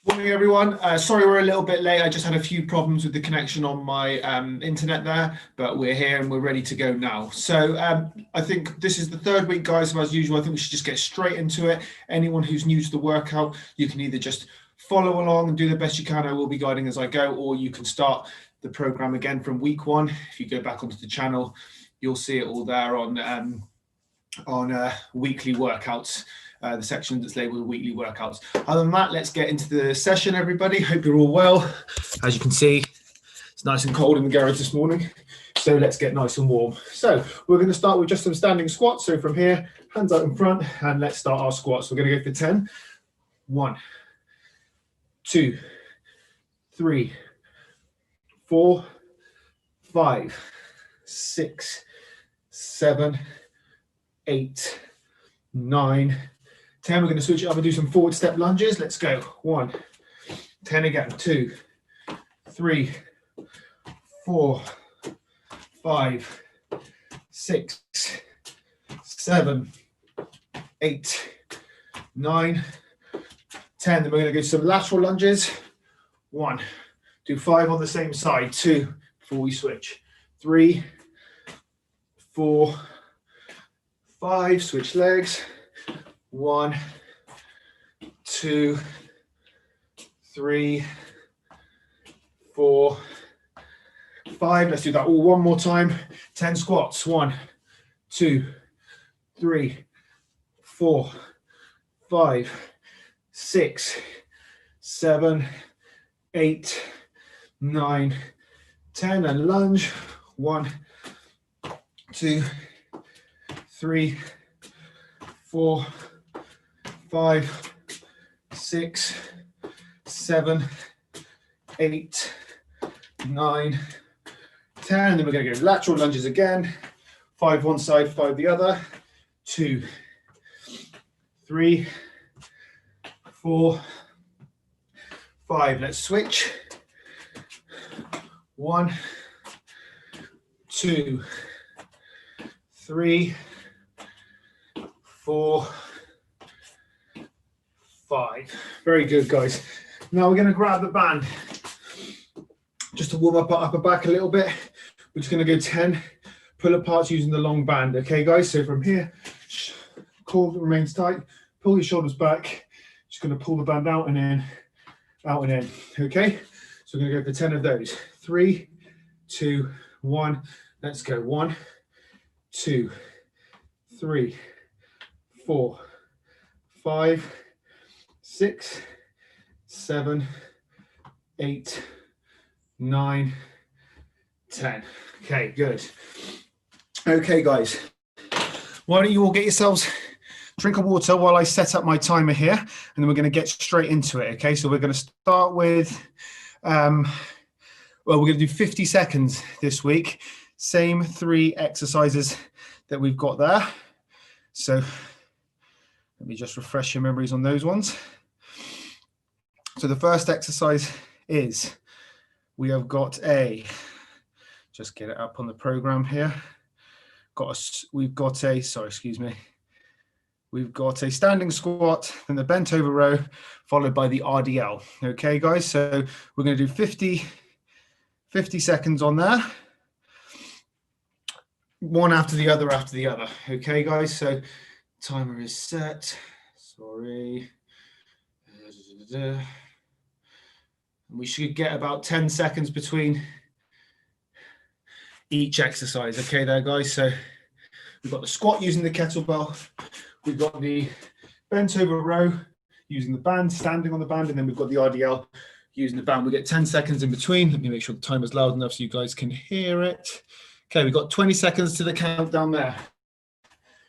Morning, everyone. Sorry we're a little bit late. I just had a few problems with the connection on my internet there, but we're here and we're ready to go now. So I think this is the third week, guys. So as usual, I think we should just get straight into it. Anyone who's new to the workout, you can either just follow along and do the best you can. I will be guiding as I go, or you can start the program again from week one. If you go back onto the channel, you'll see it all there on weekly workouts. The section that's labeled weekly workouts. Other than that, let's get into the session, everybody. Hope you're all well. As you can see, it's nice and cold in the garage this morning, so let's get nice and warm. So we're going to start with just some standing squats. So from here, hands out in front, and let's start our squats. We're going to go for 10. 1, 2, 3, 4, 5, 6, 7, 8, 9, 10. We're going to switch it up and do some forward step lunges. Let's go. 1, 10 again. 2, 3, 4, 5, 6, 7, 8, 9, 10. Then we're going to go some lateral lunges. 1, do 5 on the same side. 2, before we switch. 3, 4, 5, switch legs. 1, 2, 3, 4, 5. Let's do that all one more time. 10 squats. 1, 2, 3, 4, 5, 6, 7, 8, 9, 10. And lunge. 1, 2, 3, 4, 5, 6, 7, 8, 9, 10. And then we're going to go lateral lunges again. 5 one side, 5 the other. 2, 3, 4, 5. Let's switch. 1, 2, 3, 4, 5. Very good, guys. Now we're going to grab the band just to warm up our upper back a little bit. We're just going to go 10 pull aparts using the long band. Okay, guys. So from here, core remains tight. Pull your shoulders back. Just going to pull the band out and in, out and in. Okay. So we're going to go for 10 of those. 3, 2, 1. Let's go. 1, 2, 3, 4, 5, 6, 7, 8, 9, 10. Okay, good. Okay, guys. Why don't you all get yourselves a drink of water while I set up my timer here, and then we're going to get straight into it. Okay, so we're going to start with, well, we're going to do 50 seconds this week. Same 3 exercises that we've got there. So let me just refresh your memories on those ones. So the first exercise is, we have got a, just get it up on the program here. We've got a standing squat, then the bent over row, followed by the RDL. Okay, guys, so we're going to do 50 seconds on there. One after the other after the other. Okay, guys, so timer is set. Sorry. We should get about 10 seconds between each exercise. Okay there, guys. So we've got the squat using the kettlebell. We've got the bent over row using the band, standing on the band, and then we've got the RDL using the band. We get 10 seconds in between. Let me make sure the timer's loud enough so you guys can hear it. Okay, we've got 20 seconds to the countdown there.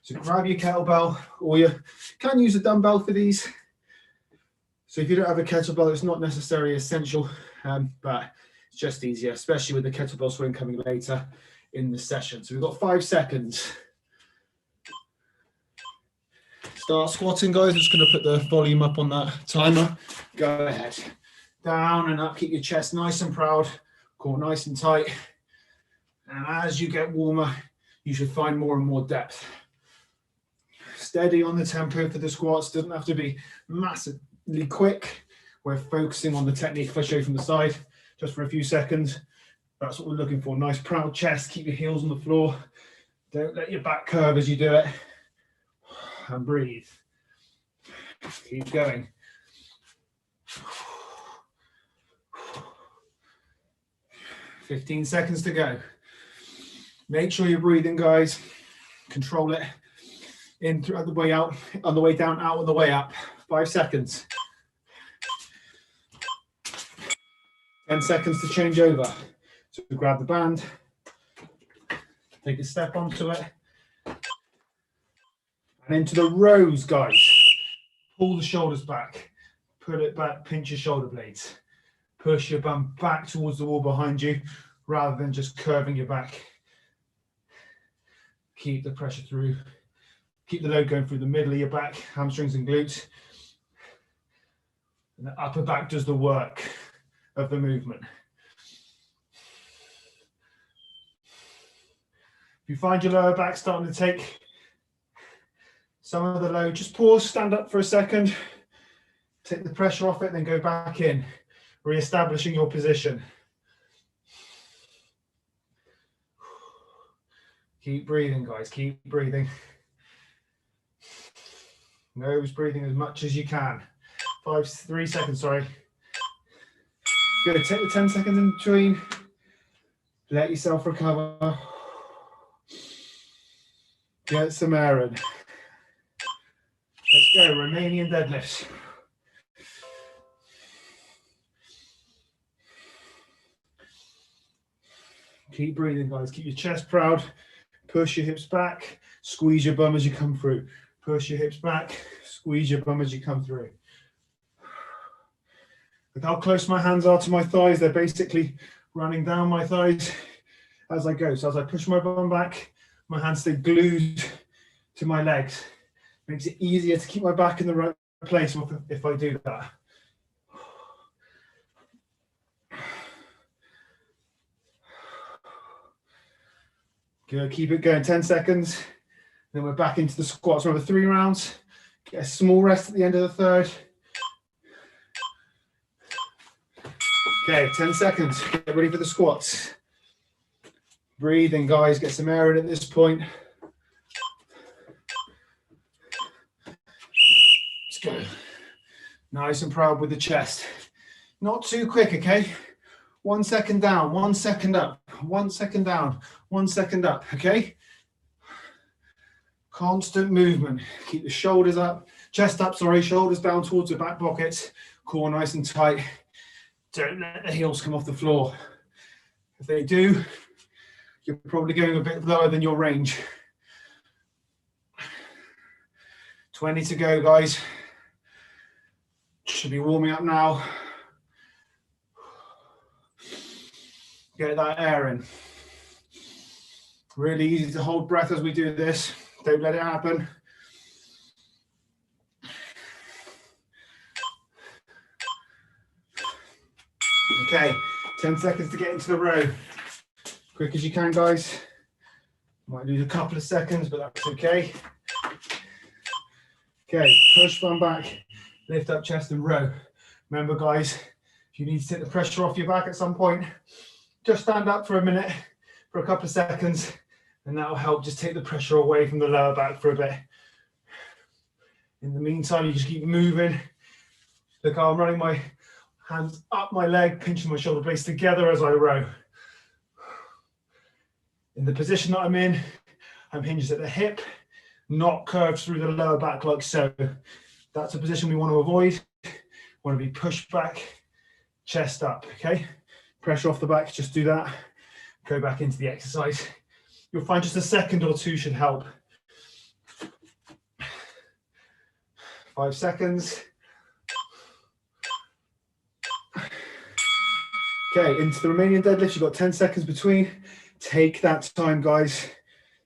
So grab your kettlebell, or you can use a dumbbell for these. So if you don't have a kettlebell, it's not necessarily essential, but it's just easier, especially with the kettlebell swing coming later in the session. So we've got 5 seconds. Start squatting, guys. I'm just going to put the volume up on that timer. Go ahead. Down and up. Keep your chest nice and proud. Core nice and tight. And as you get warmer, you should find more and more depth. Steady on the tempo for the squats. Doesn't have to be massively quick. We're focusing on the technique if I show you from the side, just for a few seconds. That's what we're looking for. Nice proud chest, keep your heels on the floor. Don't let your back curve as you do it. And breathe. Keep going. $15 to go. Make sure you're breathing, guys. Control it. In throughout the way out, on the way down, out on the way up. 5 seconds. 10 seconds to change over. So grab the band, take a step onto it, and into the rows, guys. Pull the shoulders back, pull it back, pinch your shoulder blades. Push your bum back towards the wall behind you, rather than just curving your back. Keep the pressure through. Keep the load going through the middle of your back, hamstrings and glutes. And the upper back does the work of the movement. If you find your lower back starting to take some of the load, just pause, stand up for a second, take the pressure off it, then go back in, re-establishing your position. Keep breathing, guys, keep breathing. Nose breathing as much as you can. 3 seconds, sorry. Good, take the 10 seconds in between. Let yourself recover. Get some air in. Let's go, Romanian deadlifts. Keep breathing, guys. Keep your chest proud. Push your hips back. Squeeze your bum as you come through. Push your hips back. Squeeze your bum as you come through. Look how close my hands are to my thighs. They're basically running down my thighs as I go. So as I push my bum back, my hands stay glued to my legs. Makes it easier to keep my back in the right place if I do that. Good, keep it going, 10 seconds. Then we're back into the squats. Remember, 3 rounds. Get a small rest at the end of the third. Okay, 10 seconds. Get ready for the squats. Breathing, guys. Get some air in at this point. Let's go. Nice and proud with the chest. Not too quick, okay? 1 second down, 1 second up, 1 second down, 1 second up, okay? Constant movement. Keep the shoulders up, chest up, sorry, shoulders down towards the back pockets, core nice and tight. Don't let the heels come off the floor. If they do, you're probably going a bit lower than your range. 20 to go, guys. Should be warming up now. Get that air in. Really easy to hold breath as we do this. Don't let it happen. Okay, 10 seconds to get into the row. Quick as you can, guys. Might lose a couple of seconds, but that's okay. Okay, push one back, lift up chest and row. Remember, guys, if you need to take the pressure off your back at some point, just stand up for a minute, for a couple of seconds, and that'll help just take the pressure away from the lower back for a bit. In the meantime, you just keep moving. Look how I'm running my hands up my leg, pinching my shoulder blades together as I row. In the position that I'm in, I'm hinged at the hip, not curved through the lower back like so. That's a position we want to avoid. Want to be pushed back, chest up, okay? Pressure off the back, just do that. Go back into the exercise. You'll find just a second or two should help. 5 seconds. Okay, into the Romanian deadlift, you've got 10 seconds between. Take that time, guys.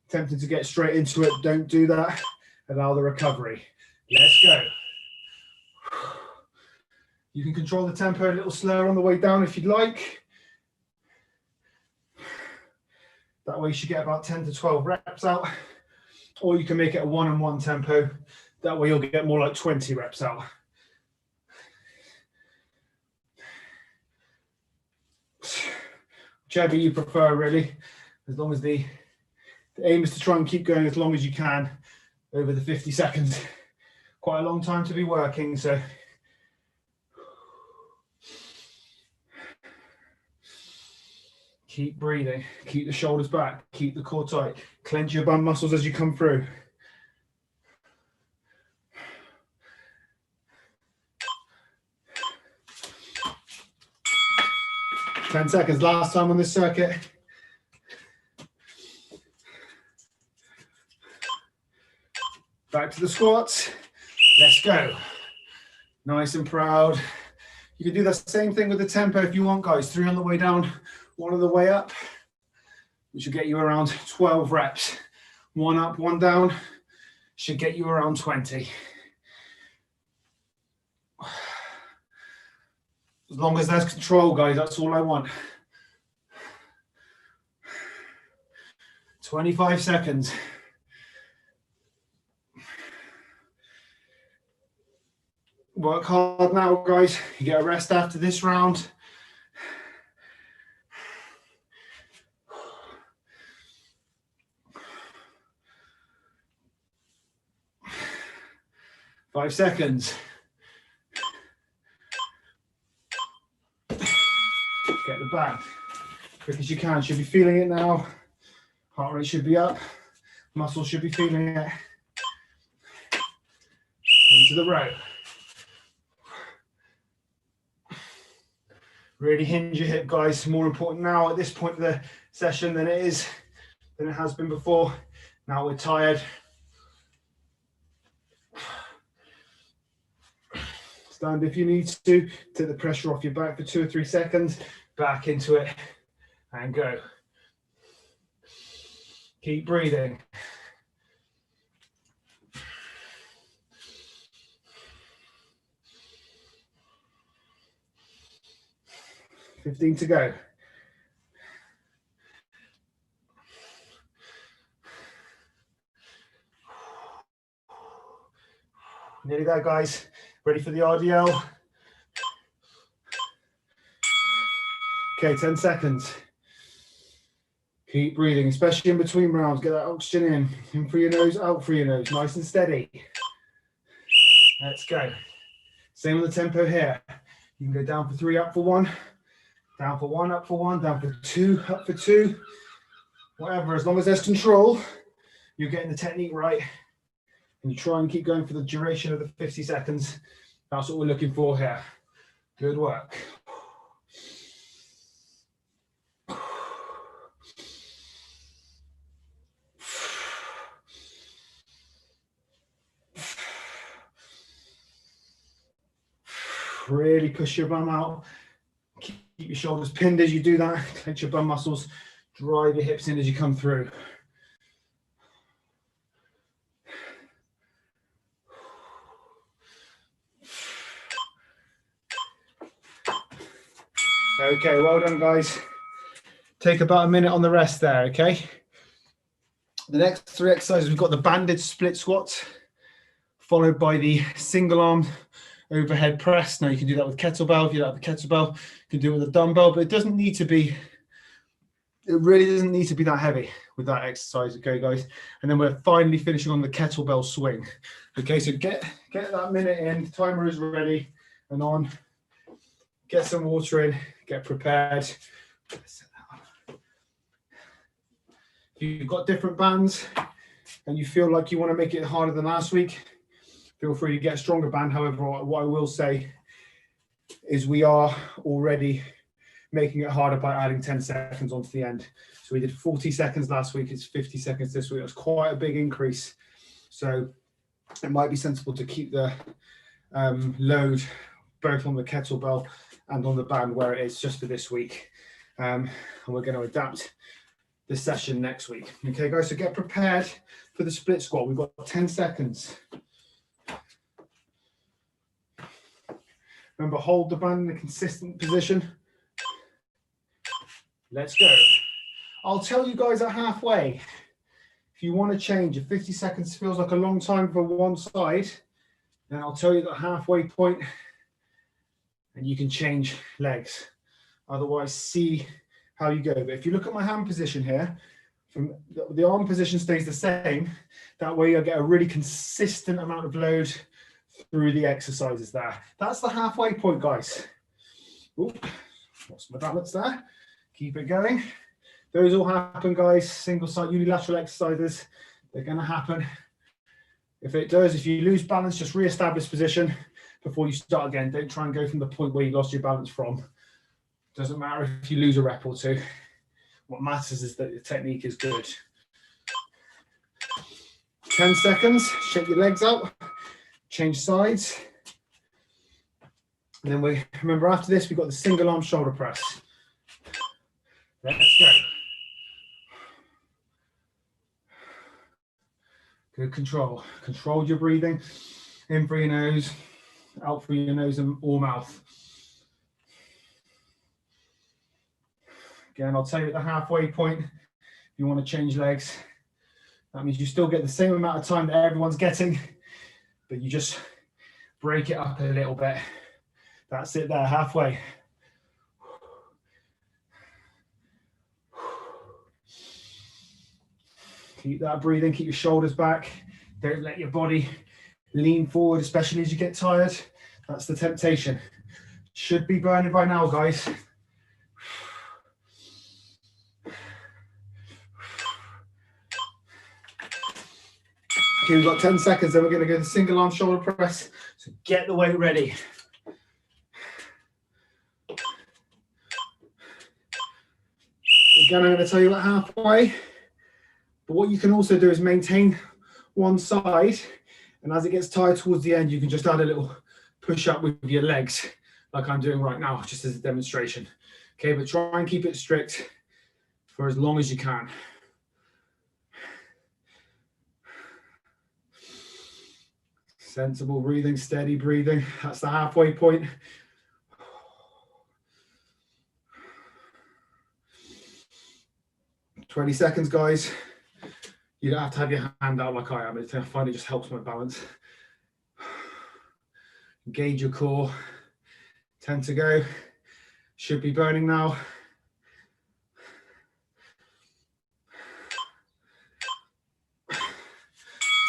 Tempted to get straight into it, don't do that. Allow the recovery. Let's go. You can control the tempo a little slower on the way down if you'd like. That way you should get about 10 to 12 reps out. Or you can make it a 1-on-1 tempo. That way you'll get more like 20 reps out. whichever you prefer really, as long as the aim is to try and keep going as long as you can over the 50 seconds. Quite a long time to be working, so keep breathing, keep the shoulders back, keep the core tight, clench your bum muscles as you come through. Ten seconds, last time on this circuit. Back to the squats. Let's go. Nice and proud. You can do the same thing with the tempo if you want, guys. 3 on the way down, 1 on the way up, which will get you around 12 reps. 1 up, 1 down, should get you around 20. As long as there's control, guys, that's all I want. 25 seconds. Work hard now, guys. You get a rest after this round. Five seconds. Get the back. Quick as you can. Should be feeling it now. Heart rate should be up. Muscles should be feeling it. Into the row. Really hinge your hip, guys. More important now at this point of the session than it has been before. Now we're tired. Stand if you need to. Take the pressure off your back for 2 or 3 seconds. Back into it and go. Keep breathing. $15 to go. Nearly there, guys. Ready for the RDL? Okay, 10 seconds. Keep breathing, especially in between rounds. Get that oxygen in through your nose, out through your nose. Nice and steady. Let's go. Same with the tempo here. You can go down for 3, up for 1. Down for 1, up for 1, down for 2, up for 2. Whatever, as long as there's control, you're getting the technique right. And you try and keep going for the duration of the 50 seconds. That's what we're looking for here. Good work. Really push your bum out. Keep your shoulders pinned as you do that. Clench your bum muscles. Drive your hips in as you come through. Okay, well done, guys. Take about a minute on the rest there, okay? The next 3 exercises, we've got the banded split squats, followed by the single arm overhead press. Now you can do that with kettlebell. If you don't have the kettlebell, you can do it with a dumbbell, but it doesn't need to be, it really doesn't need to be that heavy with that exercise, okay, guys? And then we're finally finishing on the kettlebell swing. Okay, so get that minute in, the timer is ready and on. Get some water in, get prepared. If you've got different bands and you feel like you want to make it harder than last week, feel free to get a stronger band. However, what I will say is we are already making it harder by adding 10 seconds onto the end. So we did 40 seconds last week, it's 50 seconds this week. That's quite a big increase. So it might be sensible to keep the load both on the kettlebell and on the band where it is just for this week. And we're going to adapt the session next week. Okay, guys, so get prepared for the split squat. We've got 10 seconds. Remember, hold the band in a consistent position. Let's go. I'll tell you guys at halfway, if you want to change, if 50 seconds feels like a long time for one side, then I'll tell you that halfway point and you can change legs. Otherwise, see how you go. But if you look at my hand position here, from the arm position stays the same. That way you'll get a really consistent amount of load through the exercises there. That's the halfway point, guys. Oop, lost my balance there. Keep it going. Those all happen, guys. Single side unilateral exercises, they're going to happen. If it does, if you lose balance, just re-establish position before you start again. Don't try and go from the point where you lost your balance from. Doesn't matter if you lose a rep or two. What matters is that the technique is good. 10 seconds, shake your legs out, change sides. And then we remember after this, we've got the single arm shoulder press. Let's go. Good control. Control your breathing. In through your nose, out through your nose or mouth. Again, I'll tell you at the halfway point, if you want to change legs, that means you still get the same amount of time that everyone's getting, but you just break it up a little bit. That's it there, halfway. Keep that breathing, keep your shoulders back. Don't let your body lean forward, especially as you get tired. That's the temptation. Should be burning by now, guys. Okay, we've got 10 seconds, then we're going to go to single arm shoulder press. So get the weight ready. Again, I'm going to tell you at halfway, but what you can also do is maintain one side, and as it gets tired towards the end, you can just add a little push up with your legs, like I'm doing right now, just as a demonstration. Okay, but try and keep it strict for as long as you can. Sensible breathing, steady breathing. That's the halfway point. "20 seconds, guys. You don't have to have your hand out like I am. I find it just helps my balance. Engage your core. 10 to go. Should be burning now.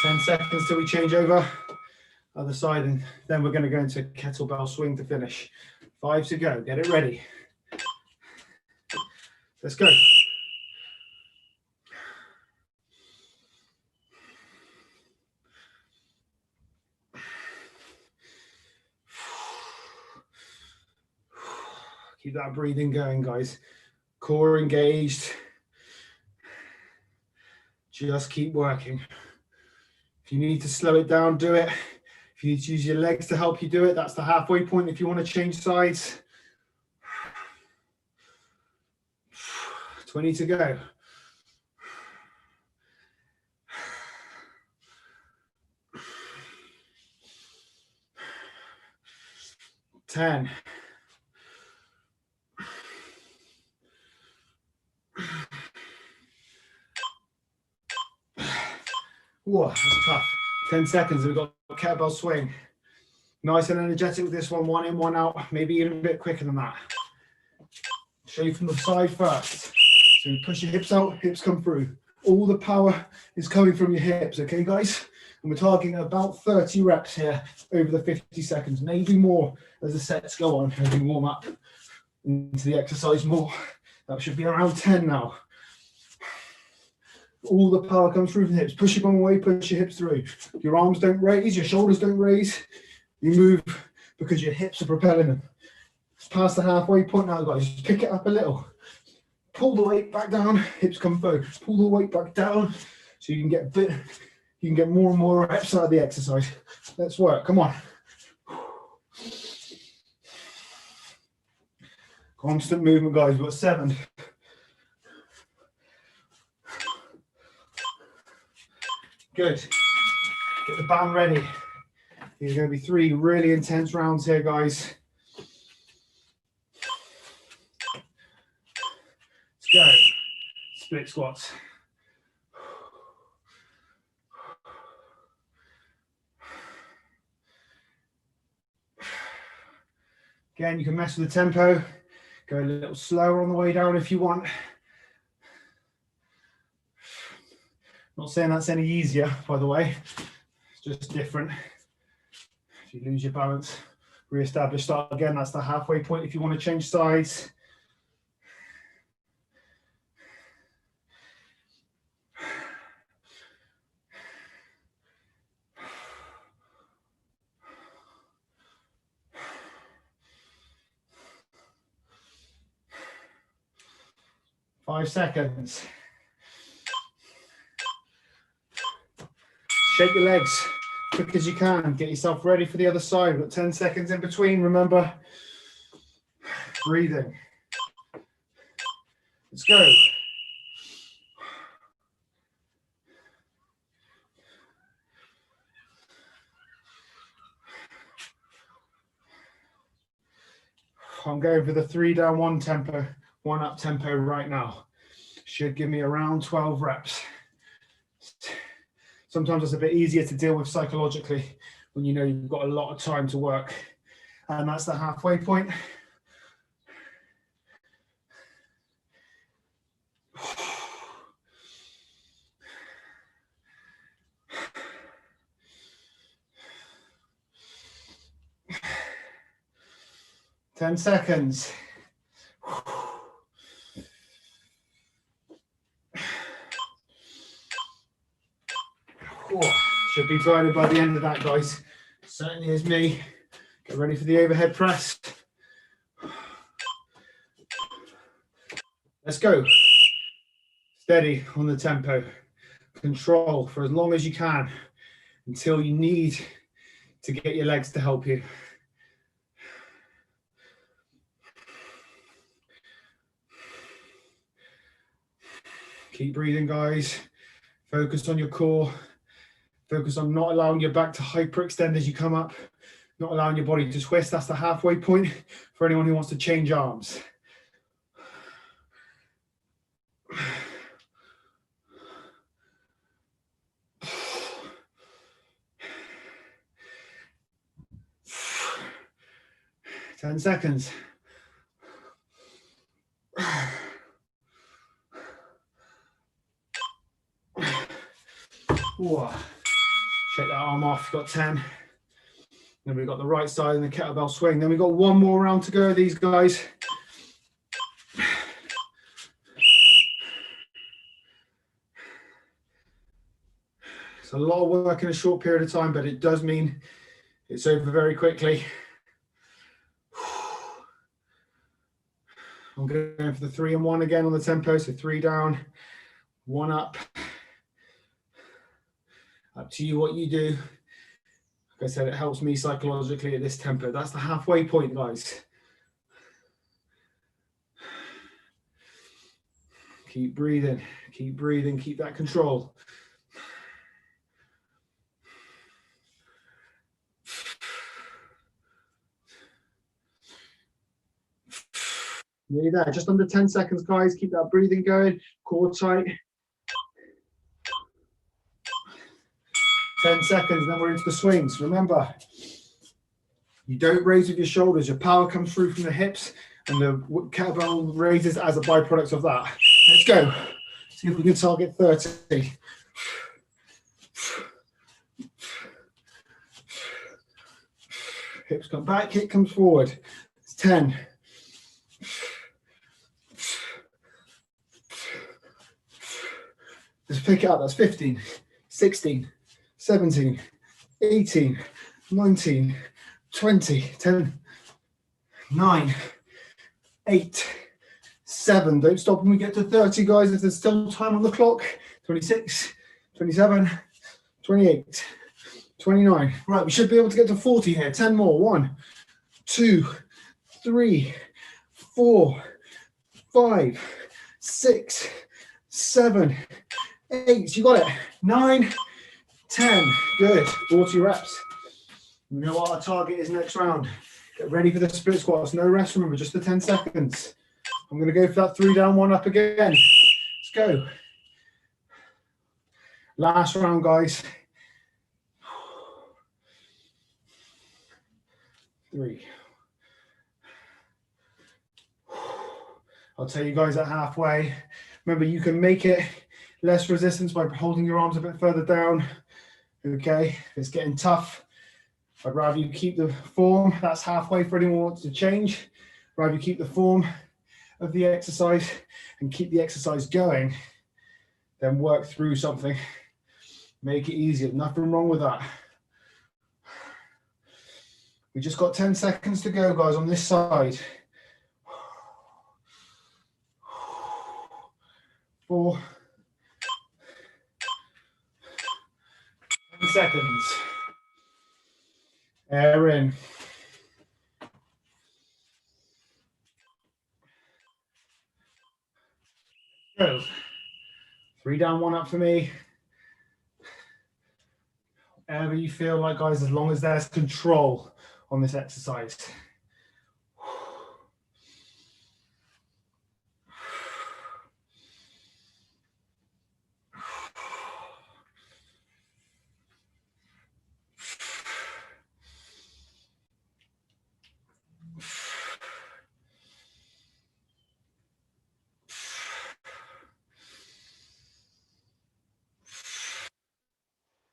"10 seconds till we change over. Other side, and then we're going to go into kettlebell swing to finish. 5 to go. Get it ready. Let's go. Keep that breathing going, guys. Core engaged. Just keep working. If you need to slow it down, do it. If you need to use your legs to help you do it, that's the halfway point if you want to change sides. 20 to go. Ten. Whoa, that's tough. 10 seconds, we've got a kettlebell swing. Nice and energetic with this one in, one out, maybe even a bit quicker than that. Show you from the side first. So you push your hips out, hips come through. All the power is coming from your hips, okay, guys? And we're targeting about 30 reps here over the 50 seconds, maybe more as the sets go on, as we warm up into the exercise more. That should be around 10 now. All the power comes through from the hips. Push your bum away, push your hips through. Your arms don't raise, your shoulders don't raise. You move because your hips are propelling them. It's past the halfway point now, guys. Just pick it up a little. Pull the weight back down, hips come through. Pull the weight back down so you can get more and more reps out of the exercise. Let's work, come on. Constant movement, guys. We've got 7. Good. Get the band ready. These are going to be 3 really intense rounds here, guys. Let's go. Split squats. Again, you can mess with the tempo. Go a little slower on the way down if you want. Not saying that's any easier, by the way. It's just different. If you lose your balance, re-establish, start again. That's the halfway point if you want to change sides. Five seconds. Shake your legs quick as you can. Get yourself ready for the other side. We've got 10 seconds in between. Remember, breathing. Let's go. I'm going for the 3 down 1 tempo, 1 up tempo right now. Should give me around 12 reps. Sometimes it's a bit easier to deal with psychologically when you know you've got a lot of time to work. And that's the halfway point. Ten seconds. Should be tired by the end of that, guys. Certainly is me. Get ready for the overhead press. Let's go. Steady on the tempo. Control for as long as you can until you need to get your legs to help you. Keep breathing, guys. Focus on your core. Focus on not allowing your back to hyperextend as you come up, not allowing your body to twist. That's the halfway point for anyone who wants to change arms. Ten seconds. Whoa. Shake that arm off. You've got 10. Then we've got the right side and the kettlebell swing. Then we've got one more round to go, these guys. It's a lot of work in a short period of time, but it does mean it's over very quickly. I'm going for the 3 and 1 again on the tempo. So 3 down, 1 up. Up to you what you do. Like I said, it helps me psychologically at this tempo. That's the halfway point, guys. Keep breathing, keep breathing, keep that control. Nearly there, just under 10 seconds, guys. Keep that breathing going, core tight. 10 seconds, then we're into the swings. Remember, you don't raise with your shoulders. Your power comes through from the hips, and the kettlebell raises as a byproduct of that. Let's go. See if we can target 30. Hips come back, hip comes forward. It's 10. Let's pick it up. That's 15, 16, 17, 18, 19, 20, 10, 9, 8, 7. Don't stop when we get to 30, guys. If there's still time on the clock. 26, 27, 28, 29. Right, we should be able to get to 40 here. 10 more. 1, 2, 3, 4, 5, 6, 7, 8. You got it. 9, 10. Good. 40 reps. You know what our target is next round. Get ready for the split squats. No rest, remember, just the 10 seconds. I'm going to go for that 3 down, 1 up again. Let's go. Last round, guys. 3. I'll tell you guys at halfway. Remember, you can make it less resistance by holding your arms a bit further down. Okay, if it's getting tough, I'd rather you keep the form. That's halfway for anyone who wants to change. I'd rather you keep the form of the exercise and keep the exercise going, then work through something. Make it easier. Nothing wrong with that. We just got 10 seconds to go, guys, on this side. 4, 10 seconds. Air in. Go. 3 down, 1 up for me. Whatever you feel like, guys, as long as there's control on this exercise.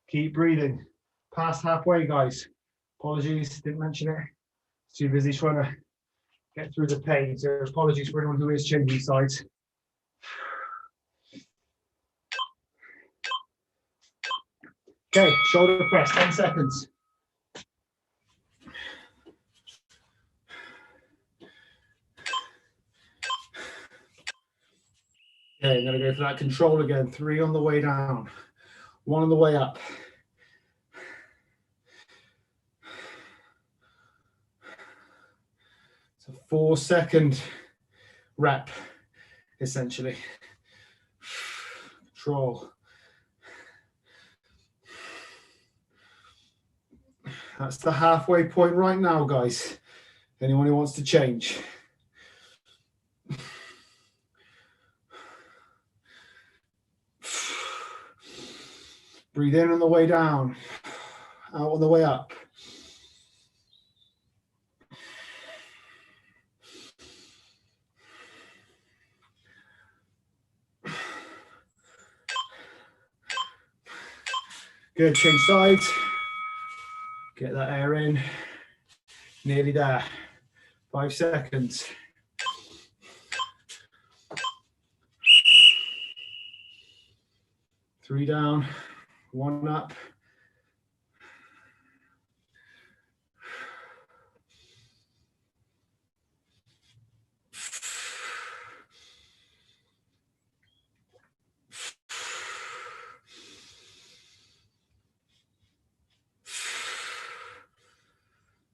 Keep breathing. Past halfway, guys. Apologies, didn't mention it. Too busy trying to get through the pain. So apologies for anyone who is changing sides. Okay, shoulder press, 10 seconds. Okay, I'm going to go for that control again. 3 on the way down, 1 on the way up. It's a 4-second rep, essentially. Control. That's the halfway point right now, guys. Anyone who wants to change. Breathe in on the way down, out on the way up. Good, change sides. Get that air in. Nearly there. 5 seconds. Three down, 1 up.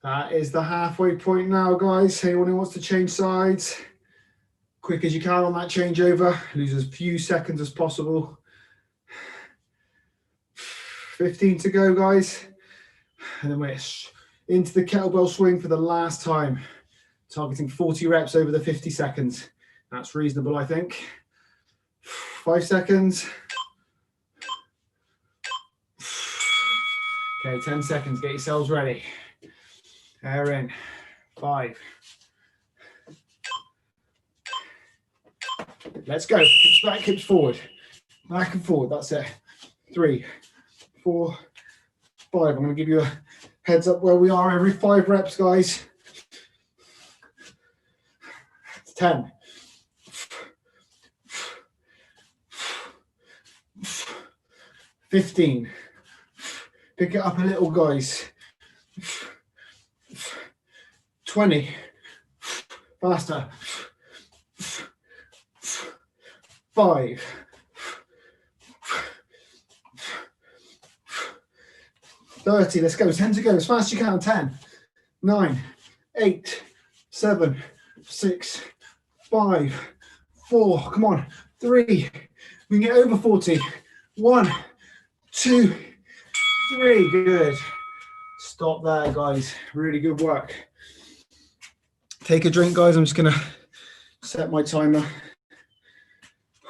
That is the halfway point now, guys. Anyone who wants to change sides, quick as you can on that changeover. Lose as few seconds as possible. 15 to go, guys. And then we're into the kettlebell swing for the last time. Targeting 40 reps over the 50 seconds. That's reasonable, I think. 5 seconds. Okay, 10 seconds. Get yourselves ready. Air in. 5. Let's go. Hips back, hips forward. Back and forward. That's it. 3, 4, 5. I'm going to give you a heads up where we are every 5 reps, guys. 10. 15. Pick it up a little, guys. 20. Faster. 5. 30. Let's go. 10 to go. As fast as you can. 10. 9. 8. 7. 6. 5. 4. Come on. 3. We can get over 40. 1. 2. 3. Good. Stop there, guys. Really good work. Take a drink, guys. I'm just going to set my timer.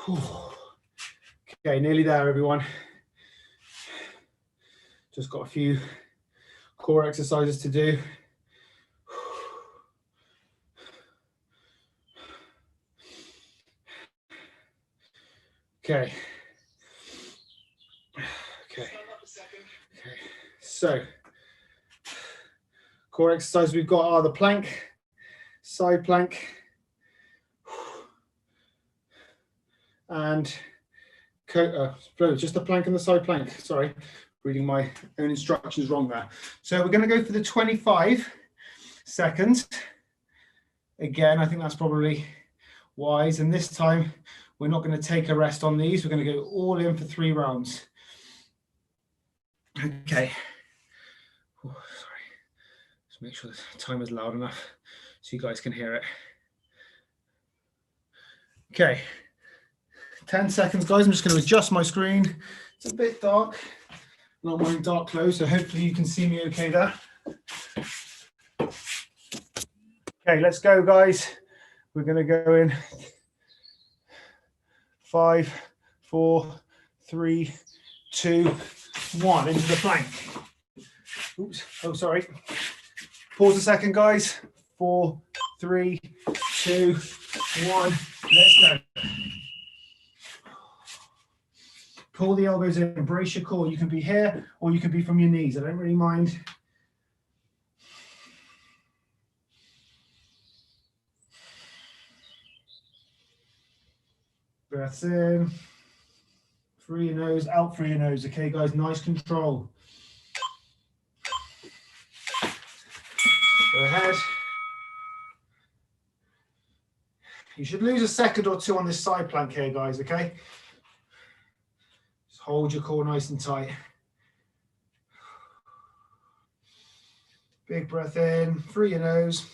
Okay, nearly there, everyone. Just got a few core exercises to do. Okay. Okay. Okay. So, core exercises we've got are the plank, side plank, and just the plank and the side plank. Sorry, reading my own instructions wrong there. So we're going to go for the 25 seconds. Again, I think that's probably wise. And this time, we're not going to take a rest on these. We're going to go all in for 3 rounds. Okay. Oh, sorry. Just make sure the timer is loud enough so you guys can hear it. Okay. 10 seconds, guys. I'm just going to adjust my screen. It's a bit dark. I'm not wearing dark clothes, so hopefully you can see me okay there. Okay, let's go, guys. We're going to go in 5, 4, 3, 2, 1 into the plank. Oops. Oh, sorry. Pause a second, guys. 4, 3, 2, 1. Let's go. Pull the elbows in, embrace your core. You can be here or you can be from your knees. I don't really mind. Breaths in. Through your nose, out through your nose. Okay, guys, nice control. Go ahead. You should lose a second or two on this side plank here, guys, okay? Just hold your core nice and tight. Big breath in, through your nose.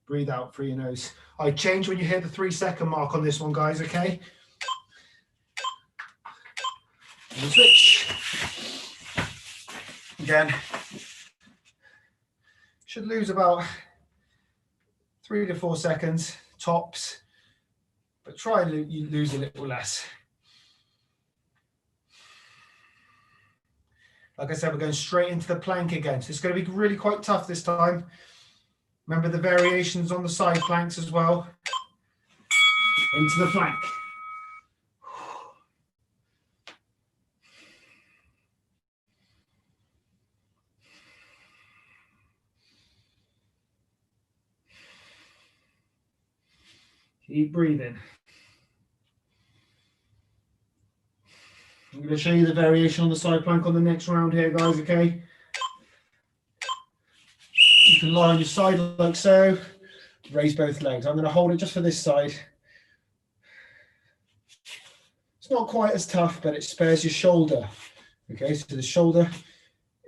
Breathe out through your nose. I change when you hit the 3-second mark on this one, guys, okay? And switch. Again. Should lose about 3 to 4 seconds, tops, but try and lose a little less. Like I said, we're going straight into the plank again. So it's going to be really quite tough this time. Remember the variations on the side planks as well. Into the plank. Keep breathing. I'm going to show you the variation on the side plank on the next round here, guys, okay? You can lie on your side like so. Raise both legs. I'm going to hold it just for this side. It's not quite as tough, but it spares your shoulder. Okay, so the shoulder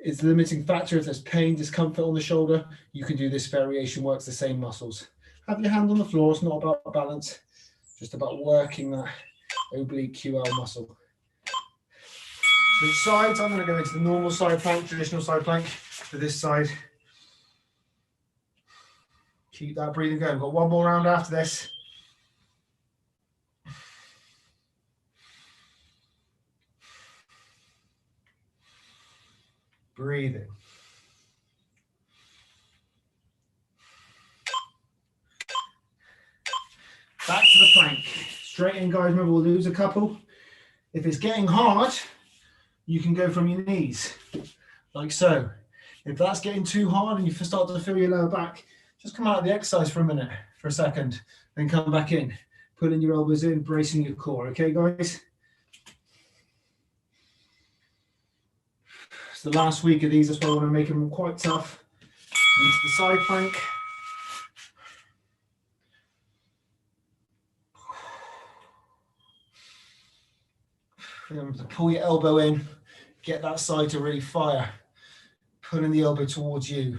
is the limiting factor. If there's pain, discomfort on the shoulder, you can do this variation, works the same muscles. Have your hand on the floor. It's not about balance, just about working that oblique QL muscle. Switch sides. I'm going to go into the normal side plank, traditional side plank for this side. Keep that breathing going. We've got one more round after this. Breathing. Back to the plank. Straight in, guys. Remember, we'll lose a couple. If it's getting hard, you can go from your knees, like so. If that's getting too hard and you start to feel your lower back, just come out of the exercise for a minute, for a second, then come back in. Pulling your elbows in, bracing your core. Okay, guys? It's the last week of these, that's why I want to make them quite tough. Into the side plank. Remember to pull your elbow in, get that side to really fire. Pulling the elbow towards you.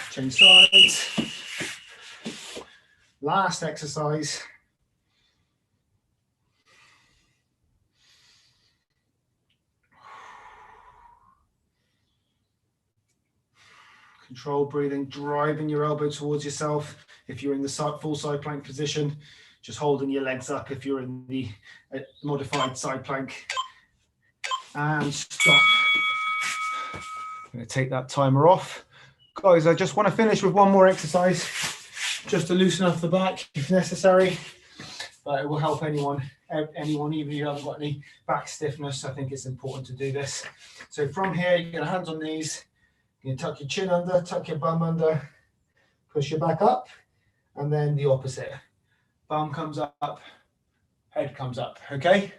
Change sides. Last exercise. Control breathing, driving your elbow towards yourself. If you're in the full side plank position, just holding your legs up if you're in the modified side plank. And stop. I'm going to take that timer off. Guys, I just want to finish with one more exercise, just to loosen up the back if necessary. But it will help anyone, even if you haven't got any back stiffness. I think it's important to do this. So from here, you're going to hands on knees. You can tuck your chin under, tuck your bum under, push your back up, and then the opposite. Bum comes up, head comes up, okay?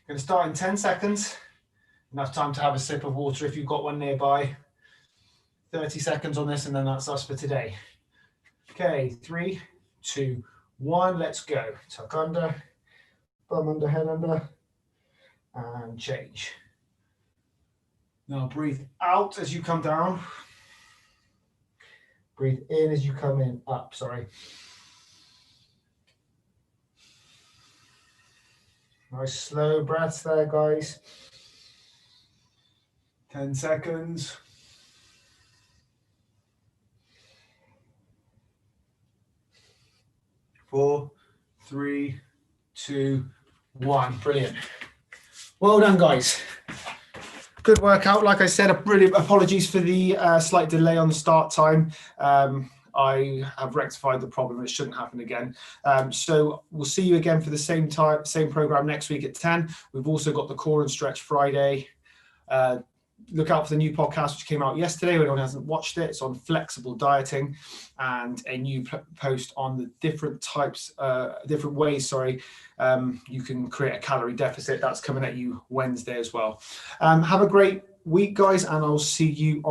Going to start in 10 seconds. Enough time to have a sip of water if you've got one nearby. 30 seconds on this, and then that's us for today. Okay, 3, 2, 1, let's go. Tuck under, bum under, head under, and change. Now breathe out as you come down. Breathe in as you come in, up, sorry. Nice slow breaths there, guys. 10 seconds. 4, 3, 2, 1. Brilliant. Well done, guys. Good workout. Like I said, brilliant. Apologies for the slight delay on the start time. I have rectified the problem. It shouldn't happen again. So we'll see you again for the same program next week at 10. We've also got the core and stretch Friday. Look out for the new podcast which came out yesterday. If anyone hasn't watched it, it's on flexible dieting, and a new post on the different ways you can create a calorie deficit. That's coming at you Wednesday as well. Have a great week, guys, and I'll see you on